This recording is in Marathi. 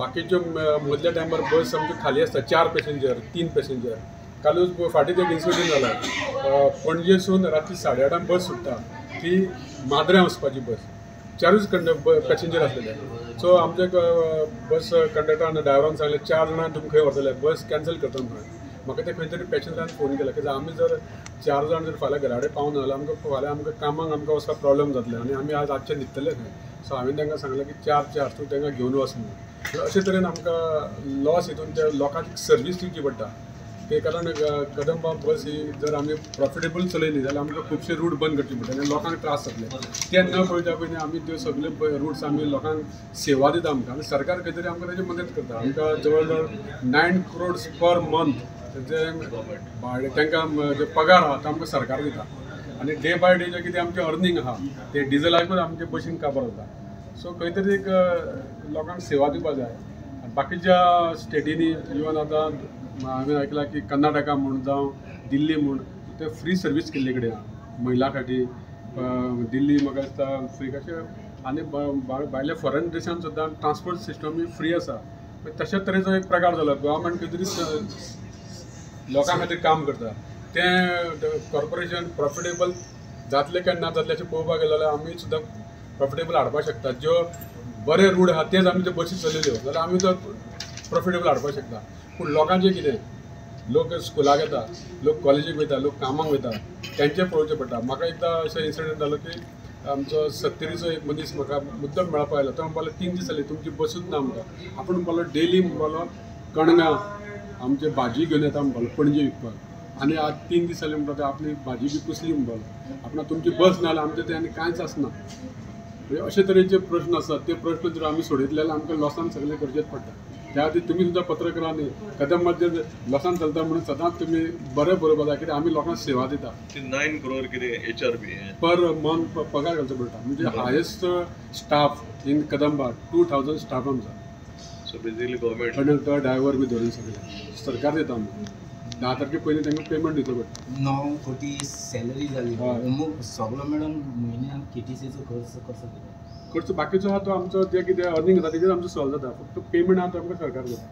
बाकीच्यो मदल्या टायमार बस आमची खाली आसता 4 पॅसेंजर 3 पॅसेंजर. कालूच फाटीं एक इन्सिडंट जाला पणजेसून रात्री 8:30 बस सुट्टा ती माद्र्यां वचपाची बस 4च पॅसेंजर आसलेले. सो आमचे बस कंडक्टरान ड्रायव्हरान सांगलें 4 जाणां तुमी खंय व्हरतले बस कॅन्सल करता म्हणून. म्हाका ते खंय तरी पॅसेंजरान फोन केला की आमी जर 4 जाण जर फाल्यां घरा कडेन पावना जाल्यार आमकां फाल्यां आमकां कामाक आमकां वचपाक प्रॉब्लेम जातले आनी आमी आज रातचे न्हिदतले खंय. सो हांवें तांकां सांगलें की 4 तूं तांकां घेवन वच म्हणून. अशे तरेन आमकां लॉस हितून त्या लोकांक सर्वीस दिवची पडटा. ते कारण कदंबा बस ही जर आमी प्रॉफिटेबल चलयली जाल्यार आमकां खुबशे रूट बंद करचे पडटले आनी लोकांक त्रास जातले. ते न पळयता पयलीं आमी त्यो सगळे रूट्स आमी लोकांक सेवा दिता आमकां आनी सरकार खंय तरी आमकां ताची मदत करता. आमकां जवळ जवळ 9 crores पर मंथ जे भाडे तांकां जे पगार आहा तो आमकां सरकार दिता आनी डे बाय डे जे कितें आमचें अर्निंग आहा ते डिझलाकूच आमचे बसीन काबार जाता. सो खंय तरी एक लोकांक सेवा दिवपाक जाय. बाकीच्या स्टेटींनी इवन आतां हांवें आयकलां की कर्नाटका म्हूण जावं दिल्ली म्हूण ते फ्री सर्वीस केल्ले कडेन आहा महिला खातीर. दिल्ली म्हाका दिसता फ्री कशें आनी भायल्या फॉरेन देशांत सुद्दां ट्रान्सपोर्ट सिस्टम ही फ्री आसा. तशाच तरेचो एक प्रकार जालो गव्हर्मेंट खंय तरी लोकां खातीर काम करता. तें कॉर्पोरेशन प्रॉफिटेबल जातलें काय ना जातलें अशें पळोवपाक गेलो जाल्यार आमी सुद्दां प्रॉफिटेबल हाडपाक शकता. ज्यो बरे रूट आहा तेच आमी त्यो बसी चलयल्यो जाल्यार आमी तो प्रॉफिटेबल हाडपाक शकता. पूण लोकांचें कितें लोक स्कुलाक येता लोक कॉलेजीक वयता लोक कामाक वयता तेंचें पळोवचें पडटा. म्हाका एकदां अशें इन्सिडंट जालो की आमचो 70रीचो एक मनीस म्हाका मुद्दम मेळपाक आयलो. तो म्हणपाक 3 दीस जाले तुमची बसूच ना आमकां. आपूण म्हणपालो डेली म्हणपालो कणगां आमचे भाजी घेवन येता म्हणपालो पणजे विकपाक आनी आज 3 दीस जाले म्हणटा आपली भाजी बी कुसली म्हणपालो. आपणाक तुमची बस ना जाल्यार आमचें तें आनी कांयच आसना. अशे तरेचे प्रश्न आसात ते प्रश्न जर आमी सोडयतले जाल्यार आमकां लॉसान सगळें करचेंच पडटा. त्या खातीर तुमी सुद्दां पत्रकारांनी कदंबात जे लॉसान चलता म्हणून सदांच तुमी बरें बरोवपाक जाय कित्याक आमी लोकांक सेवा दिता. 9 crore कितें HRP पर मंथ पगार घालचो पडटा. म्हणजे highest staff in Kadamba 2000 staff आमचा. So basically government conductor driver बी धरून सगळे सरकार दिता आमकां. 10 तारखे पयलीं तांकां पेमेंट दिवचो पडटा. 9 कोटी सॅलरी जाली अमूक सगळो मेळून म्हयन्याक KTCचो खर्च कसो कितें खर्च बाकीचो आहा तो आमचो जे कितें अर्निंग जाता तेजेर आमचो सॉल्व जाता. फक्त पेमेंट आहा तो आमकां सरकार दिता.